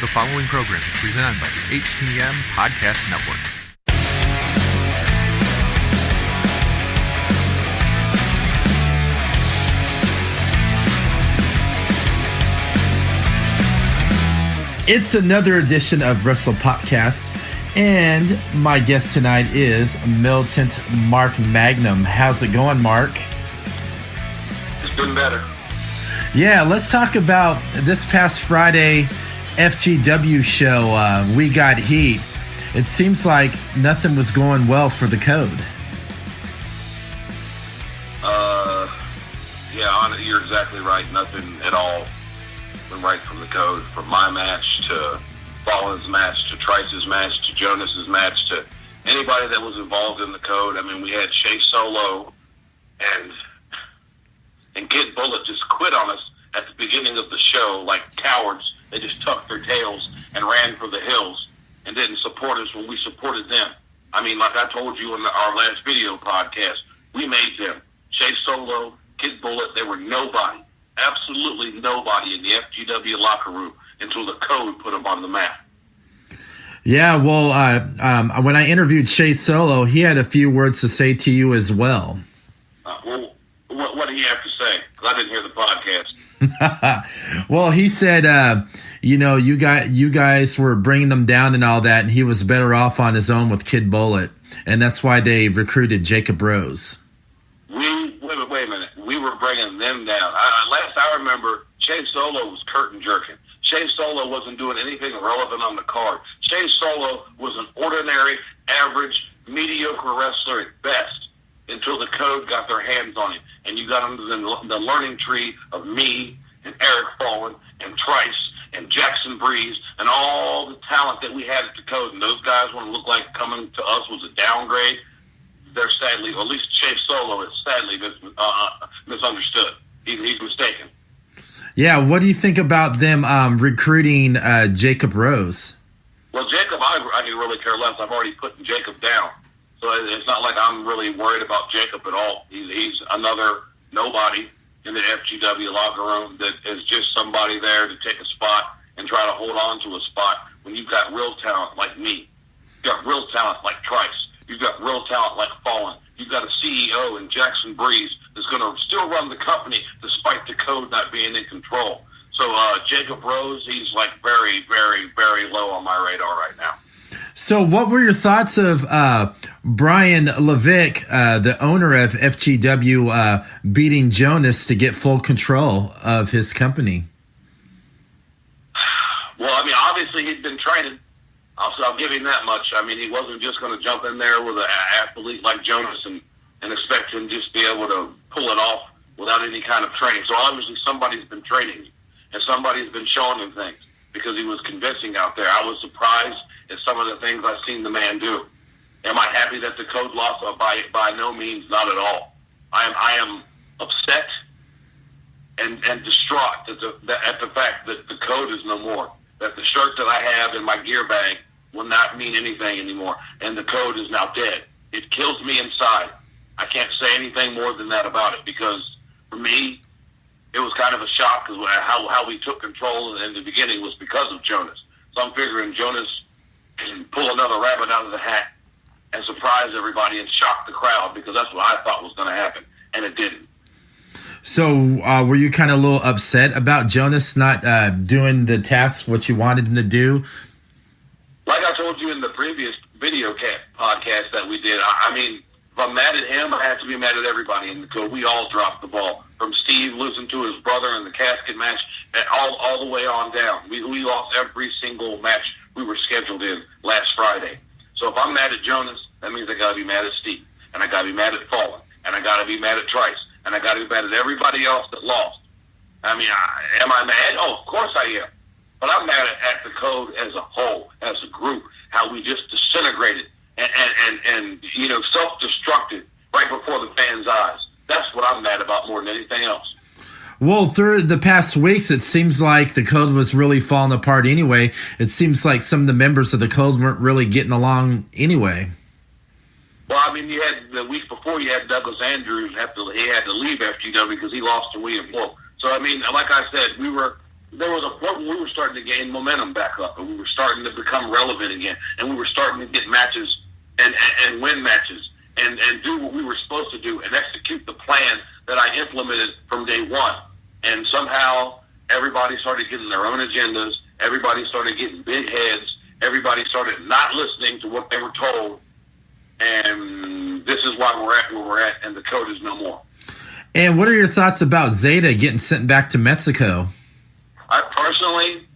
The following program is presented by the HTM Podcast Network. It's another edition of Wrestle Popcast, and my guest tonight is Militant Mark Magnum. How's it going, Mark? It's been better. Yeah, let's talk about this past Friday FGW show. We got heat. It seems like nothing was going well for the Code. Yeah, you're exactly right. Nothing at all went right from the Code. From my match to Fallen's match to Trice's match to Jonas's match to anybody that was involved in the Code. I mean, we had Shay Solo and Kid Bullet just quit on us at the beginning of the show like cowards. They just tucked their tails and ran for the hills and didn't support us when we supported them. I mean, like I told you in our last video podcast, we made them. Shay Solo, Kid Bullet, they were nobody, absolutely nobody in the FGW locker room until the Code put them on the map. Yeah, well, when I interviewed Shay Solo, he had a few words to say to you as well. What did he have to say? Because I didn't hear the podcast. Well, he said, you guys were bringing them down and all that, and he was better off on his own with Kid Bullet, and that's why they recruited Jacob Rose. Wait a minute. We were bringing them down. Last I remember, Shay Solo was curtain jerking. Shay Solo wasn't doing anything relevant on the card. Shay Solo was an ordinary, average, mediocre wrestler at best until the Code got their hands on him. And you got under the learning tree of me and Eric Fallen and Trice and Jackson Breeze and all the talent that we had at the Code. And those guys want to look like coming to us was a downgrade. They're sadly, or at least Shay Solo is sadly misunderstood. He's mistaken. Yeah, what do you think about them recruiting Jacob Rose? Well, Jacob, I can really care less. I've already put Jacob down. So it's not like I'm really worried about Jacob at all. He's another nobody in the FGW locker room that is just somebody there to take a spot and try to hold on to a spot when you've got real talent like me. You've got real talent like Trice. You've got real talent like Fallen. You've got a CEO in Jackson Breeze that's going to still run the company despite the Code not being in control. So Jacob Rose, he's like very, very, very low on my radar right now. So what were your thoughts of Brian Levick, the owner of FGW, beating Jonas to get full control of his company? Well, I mean, obviously he'd been training. I'll give him that much. I mean, he wasn't just going to jump in there with an athlete like Jonas and expect him to just be able to pull it off without any kind of training. So obviously somebody's been training him, and somebody's been showing him things because he was convincing out there. I was surprised at some of the things I've seen the man do. Am I happy that the Code lost? By no means, not at all. I am upset and distraught at the fact that the Code is no more, that the shirt that I have in my gear bag will not mean anything anymore, and the Code is now dead. It kills me inside. I can't say anything more than that about it because, for me, it was kind of a shock because how we took control in the beginning was because of Jonas. So I'm figuring Jonas can pull another rabbit out of the hat and surprise everybody and shock the crowd because that's what I thought was going to happen, and it didn't. So were you kind of a little upset about Jonas not doing the task, what you wanted him to do? Like I told you in the previous video podcast that we did, I mean, if I'm mad at him, I have to be mad at everybody in the Code. We all dropped the ball. From Steve losing to his brother in the casket match, and all the way on down. We lost every single match we were scheduled in last Friday. So if I'm mad at Jonas, that means I got to be mad at Steve, and I got to be mad at Fallen, and I got to be mad at Trice, and I got to be mad at everybody else that lost. I mean, am I mad? Oh, of course I am. But I'm mad at the Code as a whole, as a group, how we just disintegrated and self-destructed right before the fans' eyes. That's what I'm mad about more than anything else. Well, through the past weeks, it seems like the Code was really falling apart anyway. It seems like some of the members of the Code weren't really getting along anyway. Well, I mean, you had the week before, you had Douglas Andrews he had to leave FGW because he lost to William Wolf. So, I mean, like I said, we were there was a point when we were starting to gain momentum back up, and we were starting to become relevant again, and we were starting to get matches and win matches and do what we were supposed to do and execute the plan that I implemented from day one. And somehow everybody started getting their own agendas. Everybody started getting big heads. Everybody started not listening to what they were told. And this is why we're at where we're at, and the code is no more. And what are your thoughts about Zeta getting sent back to Mexico? I personally,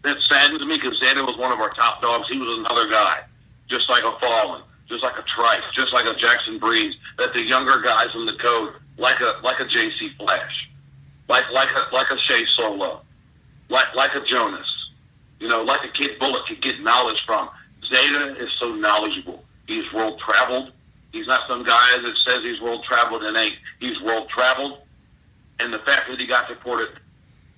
that saddens me because Zeta was one of our top dogs. He was another guy, just like a Fallen, just like a Trice, just like a Jackson Breeze, that the younger guys in the code, like a JC Flash, like a Shea Solo, like a Jonas, like a Kid Bullet could get knowledge from. Zeta is so knowledgeable. He's world traveled. He's not some guy that says he's world traveled and ain't. He's world traveled. And the fact that he got deported,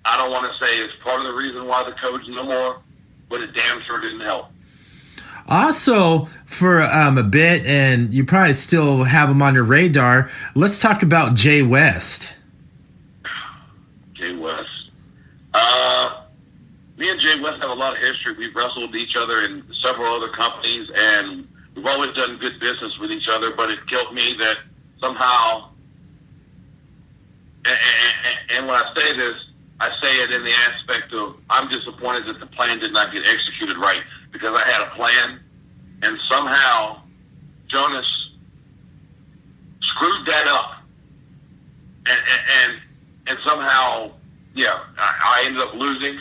I don't want to say it's part of the reason why the code's no more, but it damn sure didn't help. Also, for a bit, and you probably still have him on your radar, let's talk about Jay West. Jay West. Me and Jay West have a lot of history. We've wrestled each other in several other companies, and we've always done good business with each other, but it killed me that somehow, and when I say this, I say it in the aspect of I'm disappointed that the plan did not get executed right, because I had a plan, and somehow Jonas screwed that up, and somehow, I ended up losing,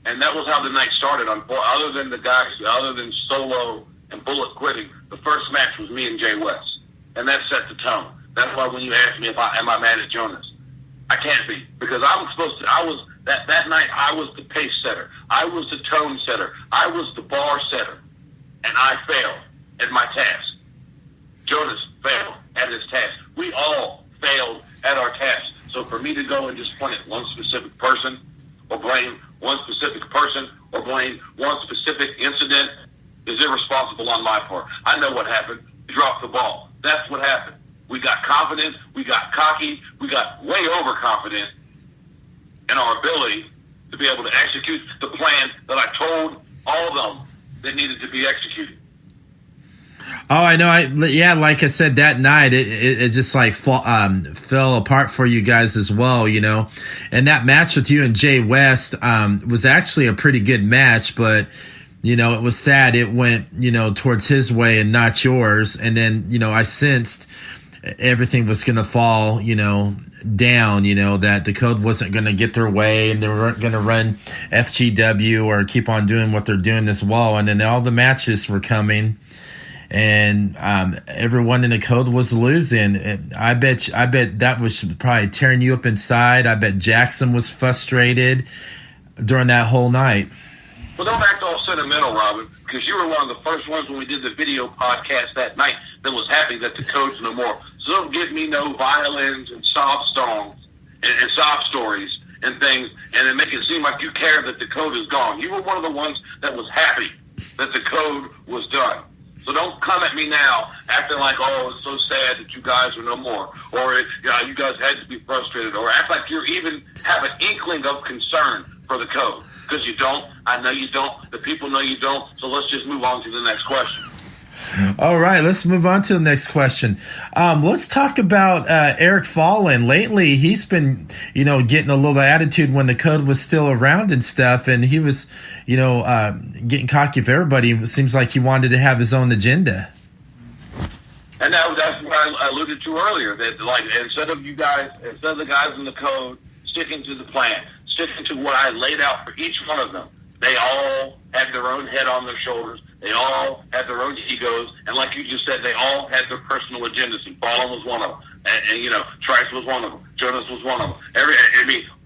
and that was how the night started. Other than the guys, other than Solo and Bullet quitting, the first match was me and Jay West, and that set the tone. That's why when you ask me am I mad at Jonas, I can't be, because that night I was the pace setter, I was the tone setter, I was the bar setter, and I failed at my task. Jonas failed at his task. We all failed at our task. So for me to go and just point at one specific person, or blame one specific person, or blame one specific incident is irresponsible on my part. I know what happened. We dropped the ball. That's what happened. We got confident, we got cocky, we got way overconfident in our ability to be able to execute the plan that I told all of them that needed to be executed. Oh, I know. Like I said, that night, it just fell apart for you guys as well, And that match with you and Jay West was actually a pretty good match, but it was sad. It went, towards his way and not yours. And then, I sensed everything was going to fall, down, that the code wasn't going to get their way and they weren't going to run FGW or keep on doing what they're doing as well. And then all the matches were coming, and everyone in the code was losing. I bet that was probably tearing you up inside. I bet Jackson was frustrated during that whole night. Well, don't act all sentimental, Robyn, because you were one of the first ones when we did the video podcast that night that was happy that the code's no more. So don't give me no violins and sob songs and sob stories and things, and then make it seem like you care that the code is gone. You were one of the ones that was happy that the code was done. So don't come at me now acting like, oh, it's so sad that you guys are no more, or you guys had to be frustrated, or act like you even have an inkling of concern for the code, because you don't. I know you don't. The people know you don't. So let's just move on to the next question. All right, let's move on to the next question. Let's talk about Eric Fallen. Lately, he's been, getting a little attitude when the code was still around and stuff, and he was, getting cocky with everybody. It seems like he wanted to have his own agenda. And that's what I alluded to earlier, that instead of the guys in the code sticking to the plan, sticking to what I laid out for each one of them, they all had their own head on their shoulders. They all had their own egos. And like you just said, they all had their personal agendas. And Fallen was one of them. And Trice was one of them. Jonas was one of them.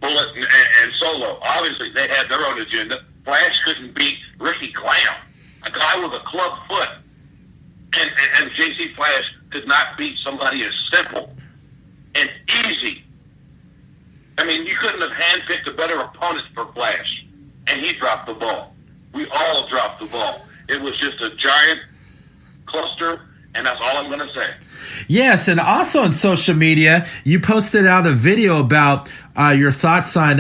Bullet and Solo, obviously, they had their own agenda. Flash couldn't beat Ricky Clam, a guy with a club foot. And JC Flash could not beat somebody as simple and easy. You couldn't have handpicked a better opponent for Flash. And he dropped the ball. We all dropped the ball. It was just a giant cluster And that's all I'm going to say. Yes, and also on social media, you posted out a video about your thoughts on,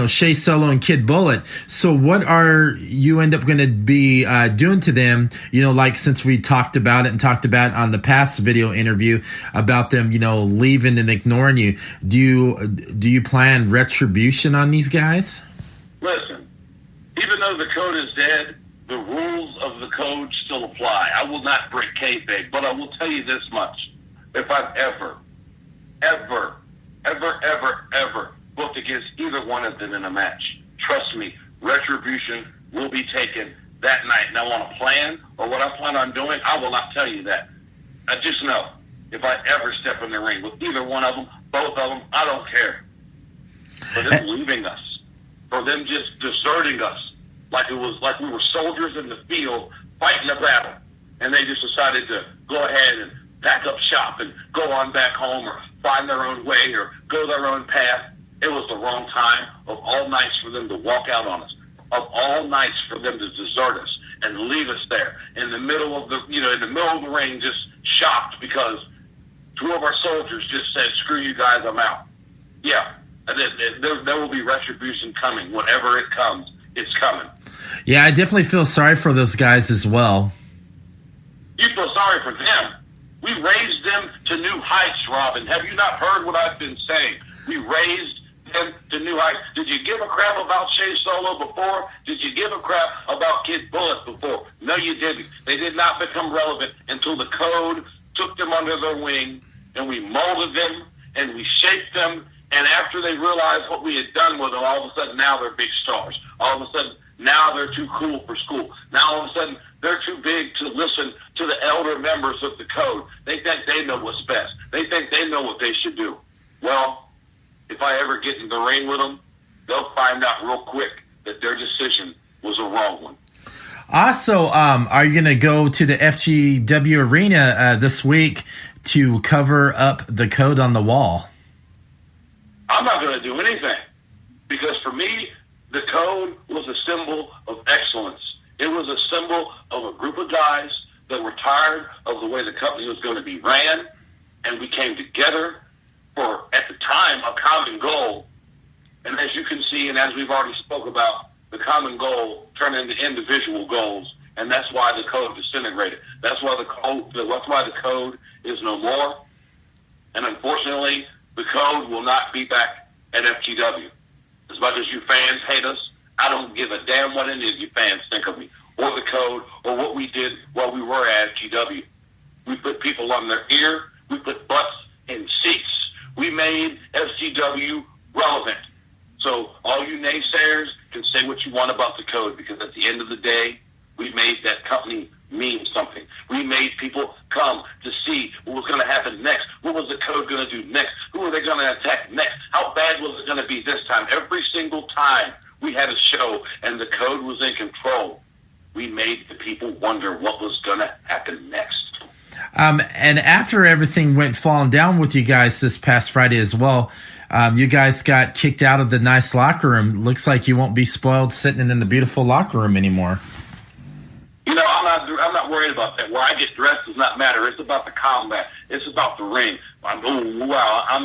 Shea Solo and Kid Bullet. So what are you end up going to be doing to them, like since we talked about it on the past video interview about them, leaving and ignoring you. Do you plan retribution on these guys? Listen, even though the code is dead, the rules of the code still apply. I will not break kayfabe, but I will tell you this much. If I've ever booked against either one of them in a match, trust me, retribution will be taken that night. Now, on a plan or what I plan on doing, I will not tell you that. I just know if I ever step in the ring with either one of them, both of them, I don't care. For them leaving us, for them just deserting us, like we were soldiers in the field fighting a battle, and they just decided to go ahead and pack up shop and go on back home or find their own way or go their own path. It was the wrong time of all nights for them to walk out on us, of all nights for them to desert us and leave us there in the middle of the ring, just shocked because two of our soldiers just said, "Screw you guys, I'm out." Yeah, there will be retribution coming. Whenever it comes, it's coming. Yeah, I definitely feel sorry for those guys as well. You feel sorry for them. We raised them to new heights, Robyn. Have you not heard what I've been saying? We raised them to new heights. Did you give a crap about Shea Solo before? Did you give a crap about Kid Bullet before? No, you didn't. They did not become relevant until the code took them under their wing, and we molded them, and we shaped them, and after they realized what we had done with them, all of a sudden now they're big stars. All of a sudden now they're too cool for school. Now all of a sudden they're too big to listen to the elder members of the code. They think they know what's best. They think they know what they should do. Well, if I ever get in the ring with them, they'll find out real quick that their decision was a wrong one. Also, are you going to go to the FGW arena this week to cover up the code on the wall? I'm not going to do anything because for me, the code was a symbol of excellence. It was a symbol of a group of guys that were tired of the way the company was going to be ran, and we came together for, at the time, a common goal. And as you can see, and as we've already spoke about, the common goal turned into individual goals, and that's why the code disintegrated. That's why the code is no more. And unfortunately, the code will not be back at FGW. As much as you fans hate us, I don't give a damn what any of you fans think of me, or the code, or what we did while we were at FGW. We put people on their ear. We put butts in seats. We made FGW relevant. So all you naysayers can say what you want about the code, because at the end of the day, we made that company mean something. We made people come to see what was going to happen next. What was the code going to do next? Who were they going to attack next? How bad was it going to be this time? Every single time we had a show and the code was in control, we made the people wonder what was going to happen next. And after everything went falling down with you guys this past Friday as well, you guys got kicked out of the nice locker room. Looks like you won't be spoiled sitting in the beautiful locker room anymore. You know, I'm not worried about that. Where I get dressed does not matter. It's about the combat. It's about the ring. I'm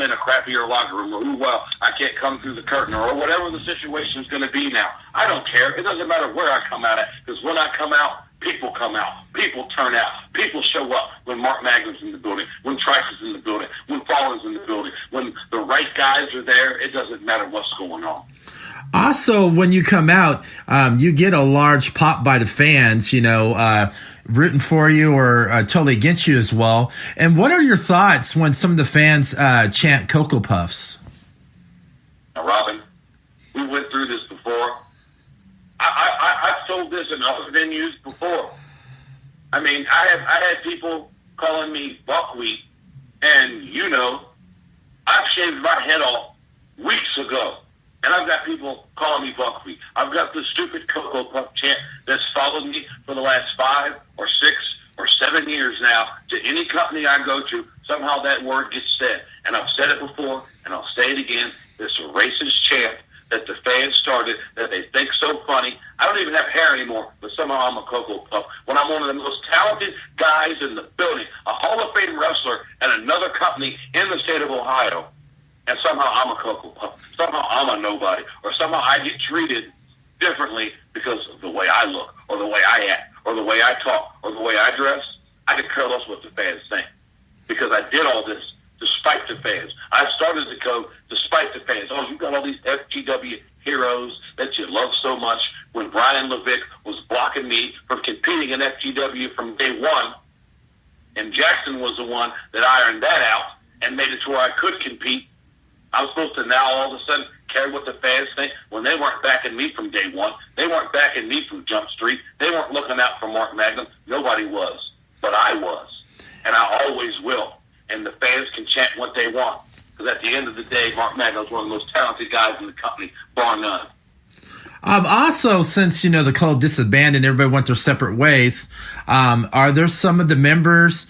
in a crappier locker room. Or, wow, I can't come through the curtain, or whatever the situation's going to be now. I don't care. It doesn't matter where I come out at, because when I come out, people come out. People turn out. People show up when Mark Magnum's in the building, when Trice is in the building, when Fallen's in the building. When the right guys are there, it doesn't matter what's going on. Also, when you come out, you get a large pop by the fans, rooting for you or totally against you as well. And what are your thoughts when some of the fans chant Cocoa Puffs? Now, Robyn, we went through this before. I've told this in other venues before. I mean, I had people calling me buckwheat, and I've shaved my head off weeks ago. And I've got people calling me buckwheat. I've got the stupid Cocoa Puff chant that's followed me for the last 5 or 6 or 7 years now. To any company I go to, somehow that word gets said. And I've said it before, and I'll say it again. It's a racist chant that the fans started, that they think so funny. I don't even have hair anymore, but somehow I'm a Cocoa Puff. When I'm one of the most talented guys in the building, a Hall of Fame wrestler at another company in the state of Ohio, and somehow I'm a Cocoa Puff. Somehow I'm a nobody, or somehow I get treated differently because of the way I look, or the way I act, or the way I talk, or the way I dress. I could care less what the fans think, because I did all this despite the fans. I started the code despite the fans. Oh, you got all these FGW heroes that you love so much. When Brian Levick was blocking me from competing in FGW from day one, and Jackson was the one that ironed that out and made it to where I could compete, I'm supposed to now all of a sudden care what the fans think when they weren't backing me from day one. They weren't backing me from Jump Street. They weren't looking out for Mark Magnum. Nobody was, but I was, and I always will. And the fans can chant what they want, because at the end of the day, Mark Magnum is one of the most talented guys in the company, bar none. Also, since, the code disbanded, everybody went their separate ways, are there some of the members,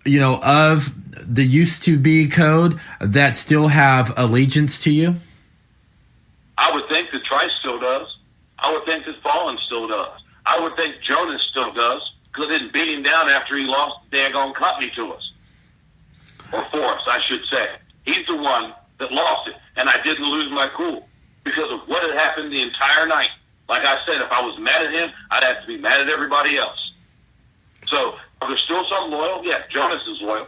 of the used to be code that still have allegiance to you? I would think that Trice still does. I would think that Fallen still does. I would think Jonas still does, because they didn't beat him down after he lost the daggone company to us. Or for us, I should say. He's the one that lost it, and I didn't lose my cool because of what had happened the entire night. Like I said, if I was mad at him, I'd have to be mad at everybody else. So, are there still some loyal? Yeah, Jonas is loyal.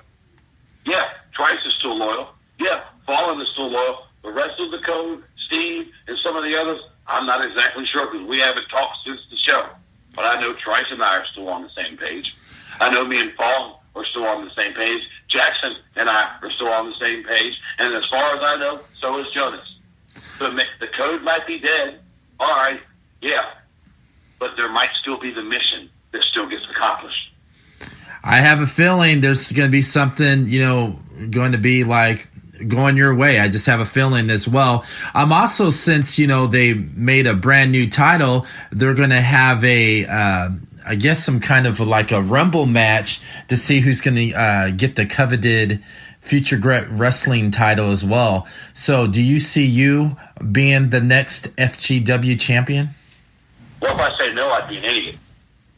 Yeah, Trice is still loyal. Yeah, Fallen is still loyal. The rest of the code, Steve, and some of the others, I'm not exactly sure because we haven't talked since the show. But I know Trice and I are still on the same page. I know me and Fallen are still on the same page. Jackson and I are still on the same page. And as far as I know, so is Jonas. The code might be dead. All right, yeah. But there might still be the mission that still gets accomplished. I have a feeling there's going to be something, going to be like going your way. I just have a feeling as well. Also, since, they made a brand new title, they're going to have I guess some kind of like a rumble match to see who's going to get the coveted Future Great Wrestling title as well. So do you see you being the next FGW champion? Well, if I say no, I'd be an idiot.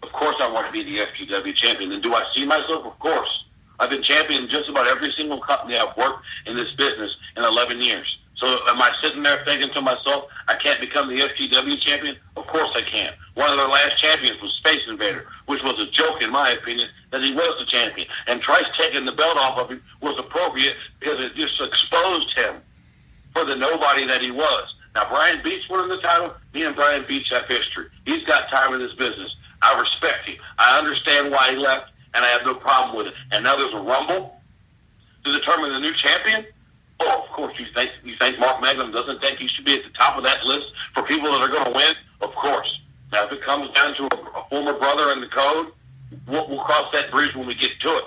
Of course I want to be the FGW champion. And do I see myself? Of course. I've been champion in just about every single company I've worked in this business in 11 years. So am I sitting there thinking to myself, I can't become the FGW champion? Of course I can. One of their last champions was Space Invader, which was a joke in my opinion that he was the champion. And Trice taking the belt off of him was appropriate because it just exposed him for the nobody that he was. Now, Brian Beach winning the title, me and Brian Beach have history. He's got time in this business. I respect him. I understand why he left, and I have no problem with it. And now there's a rumble to determine the new champion? Oh, of course, you think Mark Magnum doesn't think he should be at the top of that list for people that are going to win? Of course. Now, if it comes down to a former brother in the code, we'll cross that bridge when we get to it.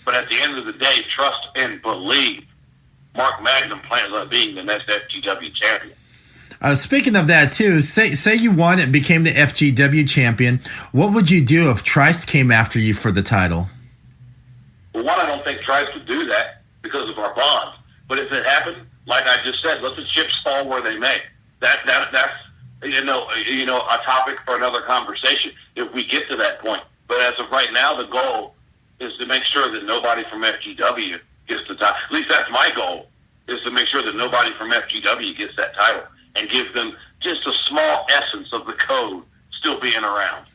But at the end of the day, trust and believe Mark Magnum plans on being the next FGW champion. Speaking of that, too, say you won and became the FGW champion, what would you do if Trice came after you for the title? Well, one, I don't think Trice would do that because of our bond. But if it happened, like I just said, let the chips fall where they may. That's a topic for another conversation if we get to that point. But as of right now, the goal is to make sure that nobody from FGW gets the title. At least that's my goal, is to make sure that nobody from FGW gets that title and give them just a small essence of the code still being around.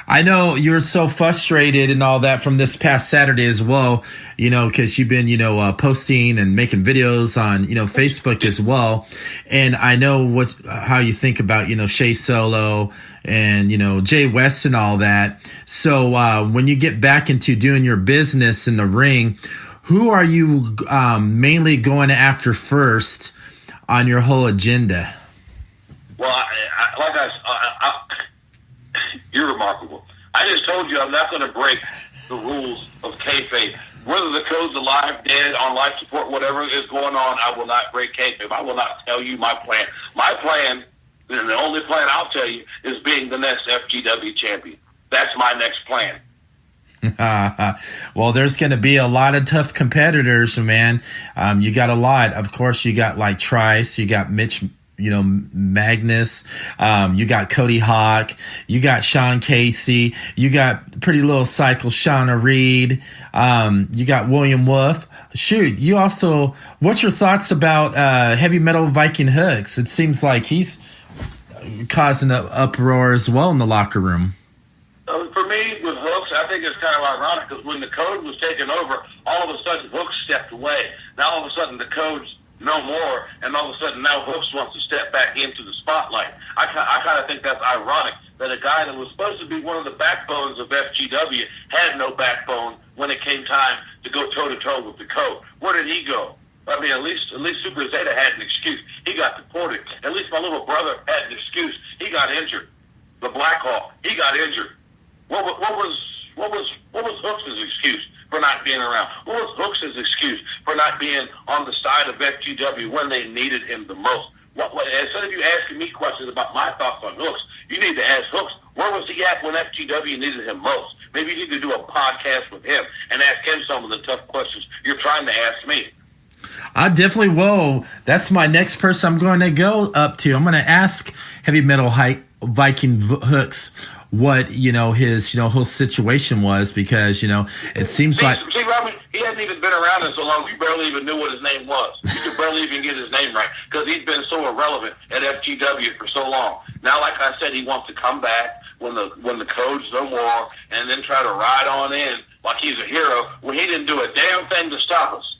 I know you're so frustrated and all that from this past Saturday as well, because you've been, posting and making videos on, Facebook as well. And I know how you think about, Shea Solo and, Jay West and all that. So when you get back into doing your business in the ring, who are you mainly going after first on your whole agenda? Well, you're remarkable. I just told you I'm not going to break the rules of kayfabe. Whether the code's alive, dead, on life support, whatever is going on, I will not break kayfabe. I will not tell you my plan. My plan, and the only plan I'll tell you, is being the next FGW champion. That's my next plan. Well, there's going to be a lot of tough competitors, man. You got a lot. Of course, you got like Trice, you got Mitch Magnus. You got Cody Hawk. You got Sean Casey. You got Pretty Little Cycle, Shauna Reed. You got William Wolf. Shoot, you also, what's your thoughts about Heavy Metal Viking Hooks? It seems like he's causing an uproar as well in the locker room. For me, with Hooks, I think it's kind of ironic because when the Code was taken over, all of a sudden Hooks stepped away. Now all of a sudden the Code's no more, and all of a sudden now Hooks wants to step back into the spotlight. I kind of think that's ironic that a guy that was supposed to be one of the backbones of FGW had no backbone when it came time to go toe-to-toe with the Code. Where did he go? I mean, at least Super Zeta had an excuse. He got deported. At least my little brother had an excuse. He got injured. The Black Hawk, he got injured. What was Hooks' excuse for not being around? What was Hooks' excuse for not being on the side of FGW when they needed him the most? Instead of you asking me questions about my thoughts on Hooks, you need to ask Hooks, where was he at when FGW needed him most? Maybe you need to do a podcast with him and ask him some of the tough questions you're trying to ask me. I definitely will. That's my next person I'm going to go up to. I'm going to ask Heavy Metal Viking Hooks what his whole situation was, because it seems like Robyn, he hasn't even been around in so long. We barely even knew what his name was. You could barely even get his name right because he's been so irrelevant at FGW for so long. Now, like I said, he wants to come back when the Code's no more, and then try to ride on in like he's a hero when he didn't do a damn thing to stop us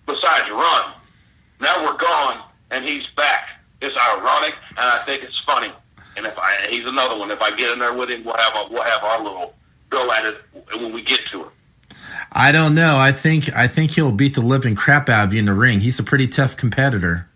besides run. Now we're gone and he's back. It's ironic, and I think it's funny. And he's another one. If I get in there with him, we'll have our little go at it when we get to it. I don't know. I think he'll beat the living crap out of you in the ring. He's a pretty tough competitor.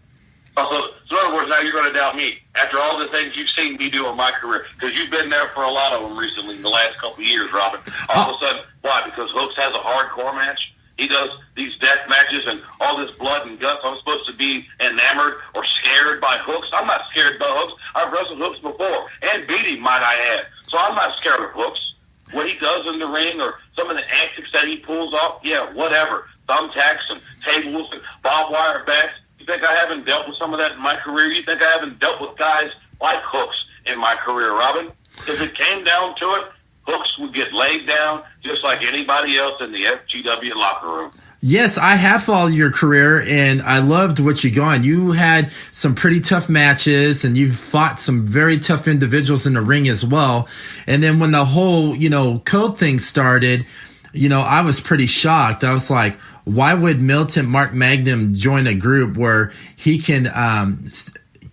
So in other words, now you're going to doubt me after all the things you've seen me do in my career, because you've been there for a lot of them recently in the last couple of years, Robyn. All of a sudden, why? Because Hooks has a hardcore match. He does these death matches and all this blood and guts. I'm supposed to be enamored or scared by Hooks. I'm not scared by Hooks. I've wrestled Hooks before and beat him, might I add. So I'm not scared of Hooks. What he does in the ring or some of the antics that he pulls off, yeah, whatever. Thumbtacks and tables and barbed wire bats. You think I haven't dealt with some of that in my career? You think I haven't dealt with guys like Hooks in my career, Robyn? If it came down to it, Hooks would get laid down just like anybody else in the FGW locker room. Yes, I have followed your career, and I loved what you got. You had some pretty tough matches, and you fought some very tough individuals in the ring as well. And then when the whole, Code thing started, I was pretty shocked. I was like, why would Militant Mark Magnum join a group where he can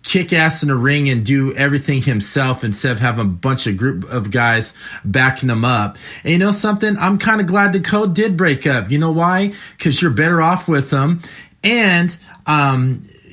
kick ass in the ring and do everything himself instead of having a bunch of group of guys backing him up? And you know something? I'm kind of glad the Code did break up. You know why? Because you're better off with them, and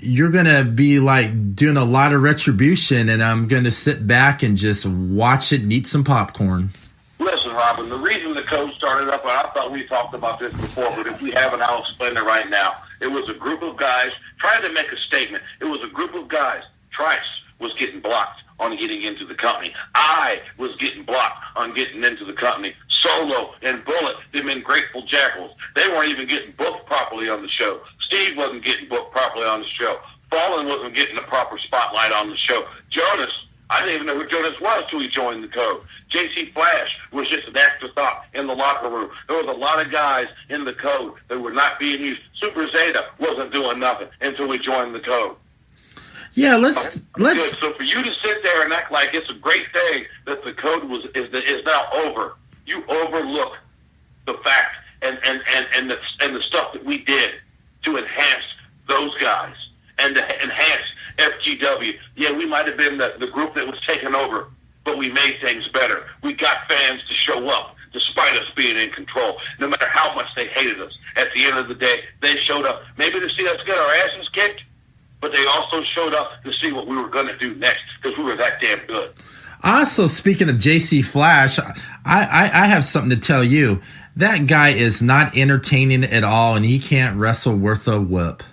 you're going to be like doing a lot of retribution, and I'm going to sit back and just watch it and eat some popcorn. Listen, Robyn, the reason the Code started up, and I thought we talked about this before, but if we haven't, I'll explain it right now. It was a group of guys trying to make a statement. It was a group of guys. Trice was getting blocked on getting into the company. I was getting blocked on getting into the company. Solo and Bullet, them in Grateful Jackals, they weren't even getting booked properly on the show. Steve wasn't getting booked properly on the show. Fallen wasn't getting the proper spotlight on the show. Jonas, I didn't even know who Jonas was until he joined the Code. JC Flash was just an afterthought in the locker room. There was a lot of guys in the Code that were not being used. Super Zeta wasn't doing nothing until we joined the Code. Yeah, let's. So for you to sit there and act like it's a great thing that the Code is now over, you overlook the fact and the stuff that we did to enhance those guys and to enhance FGW. Yeah, we might have been the group that was taken over, but we made things better. We got fans to show up despite us being in control. No matter how much they hated us, at the end of the day, they showed up maybe to see us get our asses kicked, but they also showed up to see what we were going to do next because we were that damn good. Also, speaking of JC Flash, I have something to tell you. That guy is not entertaining at all, and he can't wrestle worth a whip.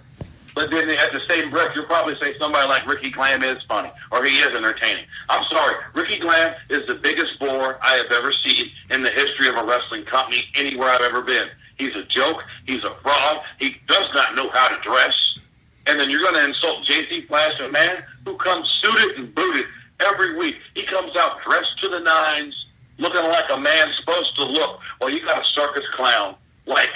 But then at the same breath, you'll probably say somebody like Ricky Glam is funny, or he is entertaining. I'm sorry. Ricky Glam is the biggest bore I have ever seen in the history of a wrestling company anywhere I've ever been. He's a joke. He's a fraud. He does not know how to dress. And then you're going to insult JC Flash, and man, who comes suited and booted every week. He comes out dressed to the nines, looking like a man's supposed to look. Well, you got a circus clown like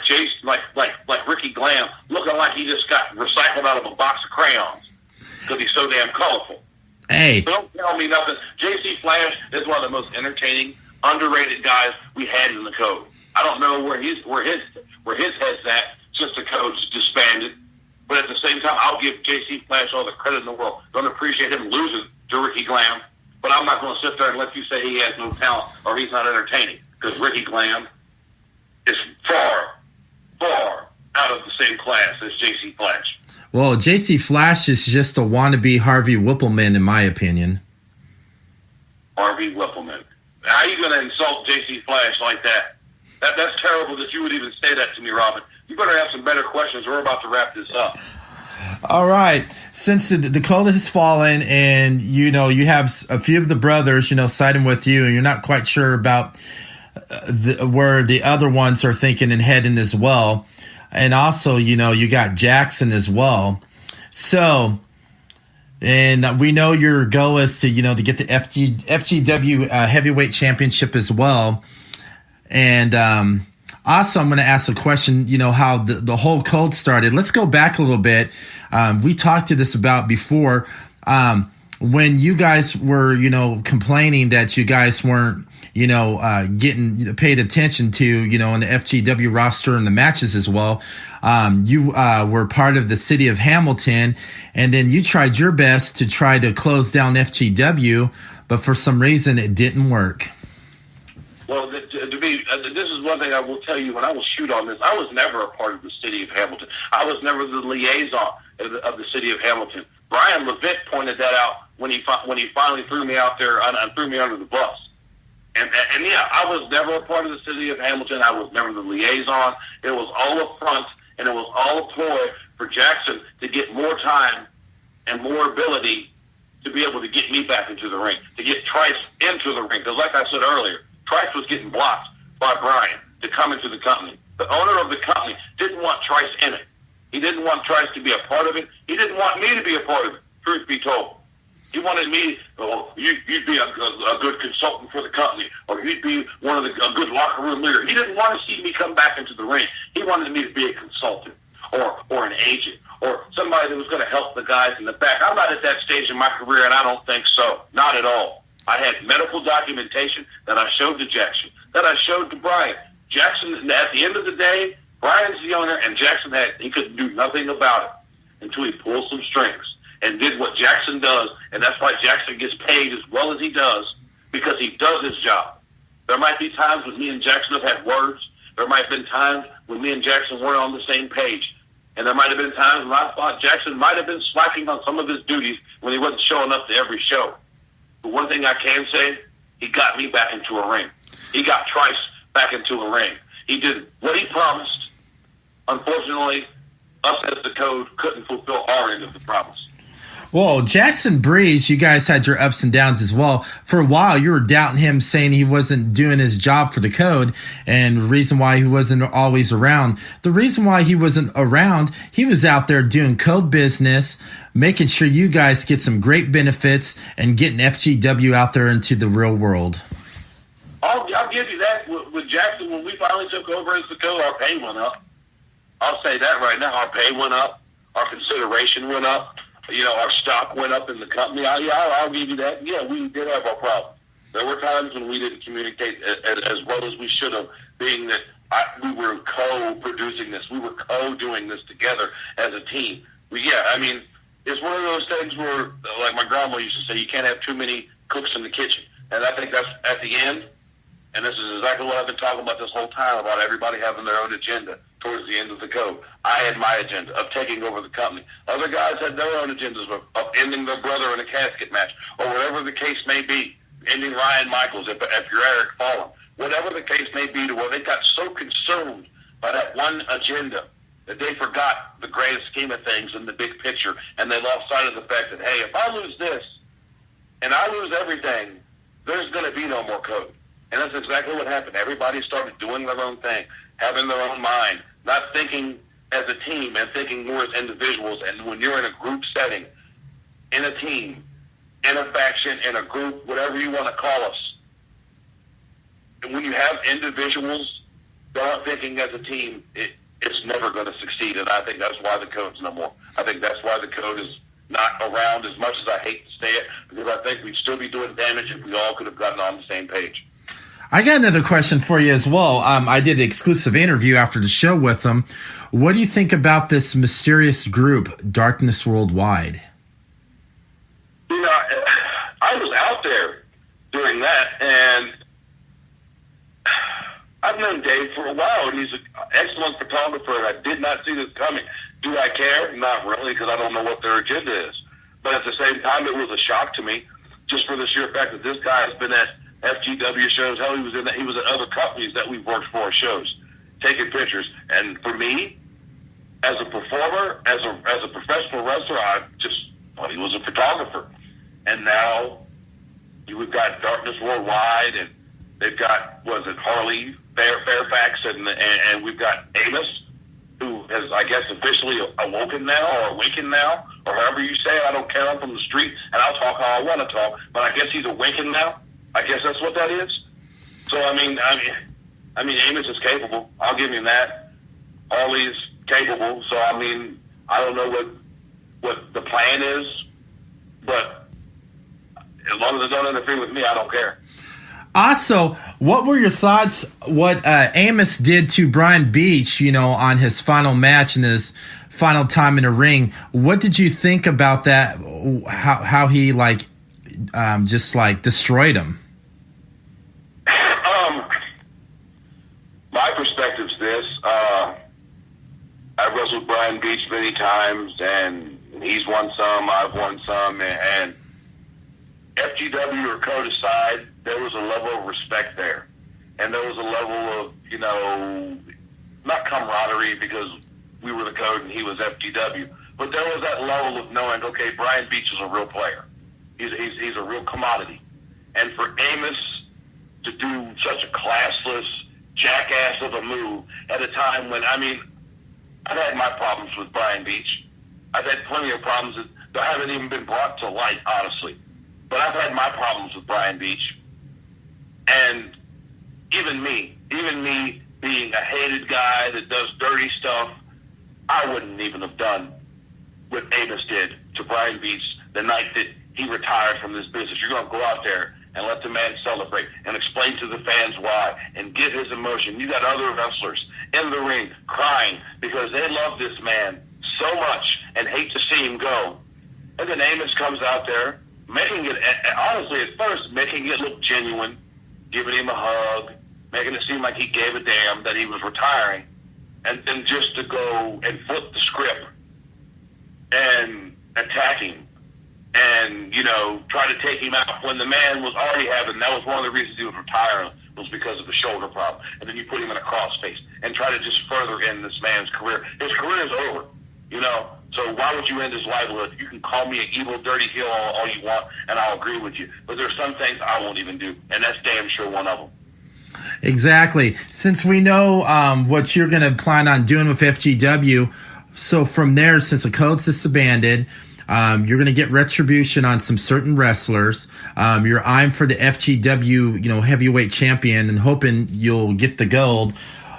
Jason, like Ricky Glam, looking like he just got recycled out of a box of crayons because he's so damn colorful. Hey, don't tell me nothing. JC Flash is one of the most entertaining, underrated guys we had in the code. I don't know where his head's at since the code's disbanded. But at the same time, I'll give JC Flash all the credit in the world. Don't appreciate him losing to Ricky Glam. But I'm not going to sit there and let you say he has no talent or he's not entertaining. Because Ricky Glam is far, far out of the same class as JC Flash. Well, JC Flash is just a wannabe Harvey Whippleman, in my opinion. Harvey Whippleman. How are you going to insult JC Flash like that? That's terrible that you would even say that to me, Robyn. You better have some better questions. We're about to wrap this up. All right. Since the code has fallen and, you have a few of the brothers, siding with you, and you're not quite sure about where the other ones are thinking and heading as well. And also, you got Jackson as well. So, and we know your goal is to, to get the FGW heavyweight championship as well. And also, I'm going to ask a question, how the whole code started. Let's go back a little bit. We talked to this about before. When you guys were, complaining that you guys weren't, getting paid attention to, in the FGW roster and the matches as well. You were part of the city of Hamilton, and then you tried your best to try to close down FGW, but for some reason it didn't work. Well, this is one thing I will tell you. When I will shoot on this, I was never a part of the city of Hamilton. I was never the liaison of the city of Hamilton. Brian Levitt pointed that out when he finally threw me out there and threw me under the bus. And yeah, I was never a part of the city of Hamilton. I was never the liaison. It was all a front, and it was all a ploy for Jackson to get more time and more ability to be able to get me back into the ring, to get Trice into the ring. Because like I said earlier, Trice was getting blocked by Brian to come into the company. The owner of the company didn't want Trice in it. He didn't want Trice to be a part of it. He didn't want me to be a part of it, truth be told. He wanted me, you'd be a good consultant for the company, or you'd be a good locker room leader. He didn't want to see me come back into the ring. He wanted me to be a consultant or an agent or somebody that was going to help the guys in the back. I'm not at that stage in my career, and I don't think so. Not at all. I had medical documentation that I showed to Jackson, that I showed to Brian. Jackson, at the end of the day, Brian's the owner, and Jackson he couldn't do nothing about it until he pulled some strings and did what Jackson does, and that's why Jackson gets paid as well as he does, because he does his job. There might be times when me and Jackson have had words. There might have been times when me and Jackson weren't on the same page. And there might have been times when I thought Jackson might have been slacking on some of his duties when he wasn't showing up to every show. But one thing I can say, he got me back into a ring. He got Trice back into a ring. He did what he promised. Unfortunately, us as the code couldn't fulfill our end of the promise. Well, Jackson Breeze, you guys had your ups and downs as well. For a while, you were doubting him, saying he wasn't doing his job for the code, and the reason why he wasn't always around. The reason why he wasn't around, he was out there doing code business, making sure you guys get some great benefits, and getting FGW out there into the real world. I'll give you that. With Jackson, when we finally took over as the code, our pay went up. I'll say that right now. Our pay went up. Our consideration went up. Our stock went up in the company. I'll give you that. Yeah, we did have our problems. There were times when we didn't communicate as well as we should have, being that we were co-producing this. We were co-doing this together as a team. It's one of those things where, like my grandma used to say, you can't have too many cooks in the kitchen. And I think that's at the end, and this is exactly what I've been talking about this whole time, about everybody having their own agenda towards the end of the code. I had my agenda of taking over the company. Other guys had their own agendas of ending their brother in a casket match, or whatever the case may be, ending Ryan Michaels if you're Eric Fallon. Whatever the case may be, to where they got so consumed by that one agenda that they forgot the greatest scheme of things in the big picture, and they lost sight of the fact that, hey, if I lose this and I lose everything, there's going to be no more code. And that's exactly what happened. Everybody started doing their own thing, having their own mind, not thinking as a team and thinking more as individuals. And when you're in a group setting, in a team, in a faction, in a group, whatever you want to call us. And when you have individuals that aren't thinking as a team, it's never going to succeed. And I think that's why the code's no more. I think that's why the code is not around, as much as I hate to say it, because I think we'd still be doing damage if we all could have gotten on the same page. I got another question for you as well. I did an exclusive interview after the show with them. What do you think about this mysterious group, Darkness Worldwide? You know, I was out there during that, and I've known Dave for a while, and he's an excellent photographer, and I did not see this coming. Do I care? Not really, because I don't know what their agenda is. But at the same time, it was a shock to me, just for the sheer fact that this guy has been at FGW shows. Hell, he was at other companies that we've worked for shows, taking pictures. And for me, as a performer, as a professional wrestler, I just thought he was a photographer. And now we've got Darkness Worldwide, and they've got, Harley Fairfax, and we've got Amos, who has, I guess, officially awoken now, or awakened now, or however you say it. I don't care. I'm from the street, and I'll talk how I want to talk, but I guess he's awakened now. I guess that's what that is. So, I mean, Amos is capable. I'll give him that. Harley's capable. So, I mean, I don't know what the plan is, but as long as it don't interfere with me, I don't care. Also, what were your thoughts, what Amos did to Brian Beach, on his final match and his final time in the ring? What did you think about that? How he, just destroyed him? My perspective's this. I've wrestled Brian Beach many times, and he's won some, I've won some, and FGW or code aside, there was a level of respect there. And there was a level of, not camaraderie because we were the code and he was FGW, but there was that level of knowing, okay, Brian Beach is a real player. He's a real commodity. And for Amos to do such a classless jackass of a move at a time when, I've had my problems with Brian Beach. I've had plenty of problems that haven't even been brought to light, honestly. But I've had my problems with Brian Beach. And even me being a hated guy that does dirty stuff, I wouldn't even have done what Amos did to Brian Beach the night that he retired from this business. You're going to go out there and let the man celebrate and explain to the fans why and get his emotion. You got other wrestlers in the ring crying because they love this man so much and hate to see him go. And then Amos comes out there, making it, honestly, at first, making it look genuine, giving him a hug, making it seem like he gave a damn that he was retiring, and then just to go and flip the script and attack him and, try to take him out when the man was already having, that was one of the reasons he was retiring, was because of the shoulder problem. And then you put him in a crossface and try to just further end this man's career. His career is over, So why would you end his livelihood? You can call me an evil, dirty heel all you want, and I'll agree with you. But there's some things I won't even do, and that's damn sure one of them. Exactly. Since we know what you're going to plan on doing with FGW, so from there, since the code's disbanded, you're going to get retribution on some certain wrestlers. You're eyeing for the FGW, heavyweight champion and hoping you'll get the gold.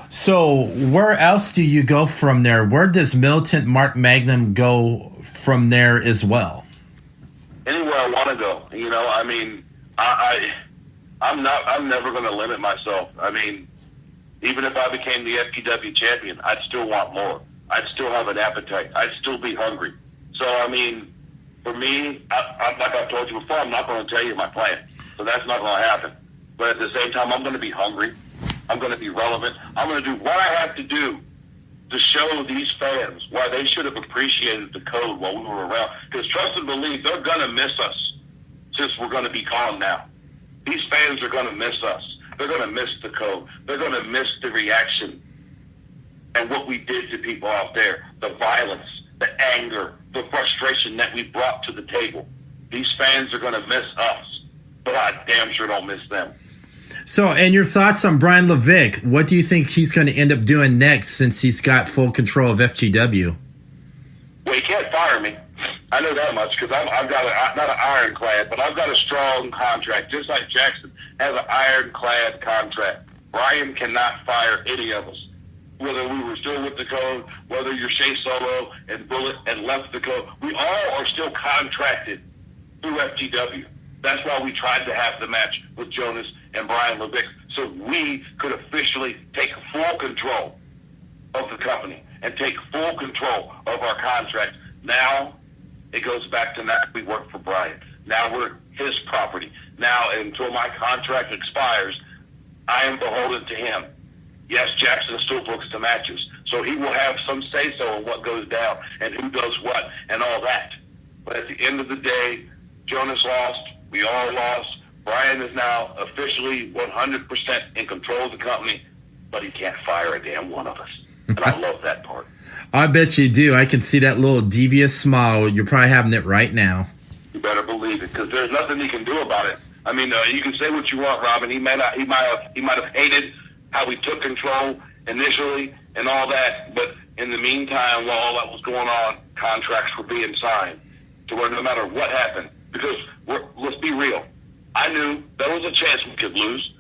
So where else do you go from there? Where does Militant Mark Magnum go from there as well? Anywhere I want to go. I'm never going to limit myself. Even if I became the FGW champion, I'd still want more. I'd still have an appetite. I'd still be hungry. So, for me, like I've told you before, I'm not going to tell you my plan. So that's not going to happen. But at the same time, I'm going to be hungry. I'm going to be relevant. I'm going to do what I have to do to show these fans why they should have appreciated the code while we were around. Because trust and believe, they're going to miss us since we're going to be gone now. These fans are going to miss us. They're going to miss the code. They're going to miss the reaction and what we did to people out there, the violence, the anger, the frustration that we brought to the table. These fans are going to miss us, but I damn sure don't miss them. So, and your thoughts on Brian Levick? What do you think he's going to end up doing next since he's got full control of FGW? Well, he can't fire me. I know that much because I've got not an ironclad, but I've got a strong contract, just like Jackson has an ironclad contract. Bryan cannot fire any of us. Whether we were still with the code, whether you're Shea Solo and Bullet and left the code, we all are still contracted through FTW. That's why we tried to have the match with Jonas and Brian Levick, so we could officially take full control of the company and take full control of our contract. Now it goes back to now we work for Brian. Now we're his property. Now until my contract expires, I am beholden to him. Yes, Jackson still books the matches, so he will have some say-so on what goes down and who does what and all that. But at the end of the day, Jonas lost. We all lost. Brian is now officially 100% in control of the company, but he can't fire a damn one of us. And I love that part. I bet you do. I can see that little devious smile. You're probably having it right now. You better believe it, because there's nothing he can do about it. I mean, you can say what you want, Robyn. He might have hated how we took control initially and all that, but in the meantime, while all that was going on, contracts were being signed to where no matter what happened, because let's be real, I knew there was a chance we could lose.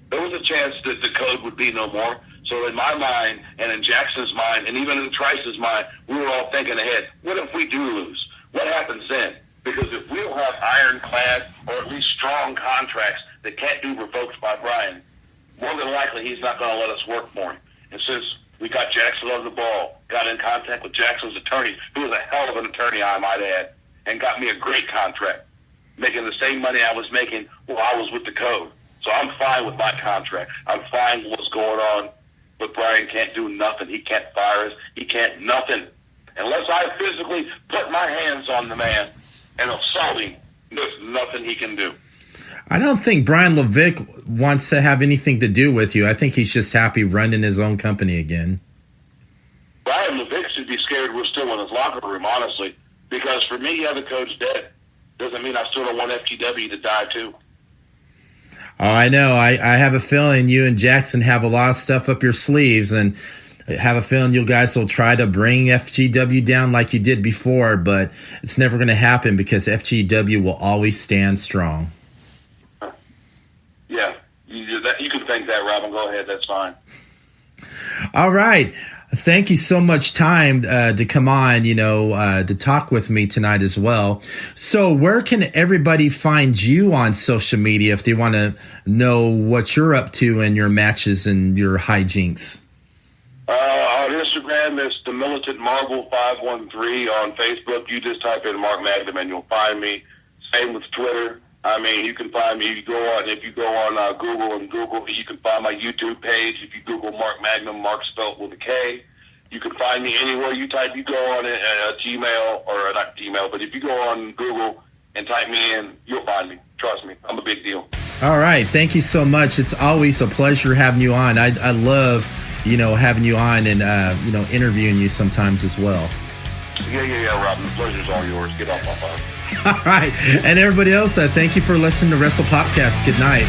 There was a chance that the code would be no more. So in my mind, and in Jackson's mind, and even in Trice's mind, we were all thinking ahead. What if we do lose? What happens then? Because if we don't have ironclad or at least strong contracts that can't be revoked by Brian, more than likely he's not going to let us work for him. And since we got Jackson on the ball, got in contact with Jackson's attorney, who was a hell of an attorney, I might add, and got me a great contract, making the same money I was making while I was with the code. So I'm fine with my contract. I'm fine with what's going on. But Brian can't do nothing. He can't fire us. He can't nothing. Unless I physically put my hands on the man and assault him, there's nothing he can do. I don't think Brian Levick wants to have anything to do with you. I think he's just happy running his own company again. Brian Levick should be scared we're still in his locker room, honestly. Because for me, yeah, the code's dead. Doesn't mean I still don't want FTW to die, too. Oh, I know. I have a feeling you and Jackson have a lot of stuff up your sleeves, and I have a feeling you guys will try to bring FGW down like you did before, but it's never going to happen because FGW will always stand strong. Yeah, you can think that, Robyn. Go ahead. That's fine. All right. Thank you so much time to come on, to talk with me tonight as well. So where can everybody find you on social media if they want to know what you're up to in your matches and your hijinks? On Instagram, it's the Militant Marvel 513. On Facebook, you just type in Mark Magnum and you'll find me. Same with Twitter. I mean, you can find me if you go on Google, you can find my YouTube page. If you Google Mark Magnum, Mark spelled with a K. You can find me anywhere you go on Gmail, or not Gmail, but if you go on Google and type me in, you'll find me. Trust me, I'm a big deal. All right. Thank you so much. It's always a pleasure having you on. I love, having you on and, interviewing you sometimes as well. Yeah, Robyn. The pleasure's all yours. Get off my phone. All right. And everybody else, thank you for listening to Wrestle Popcast. Good night.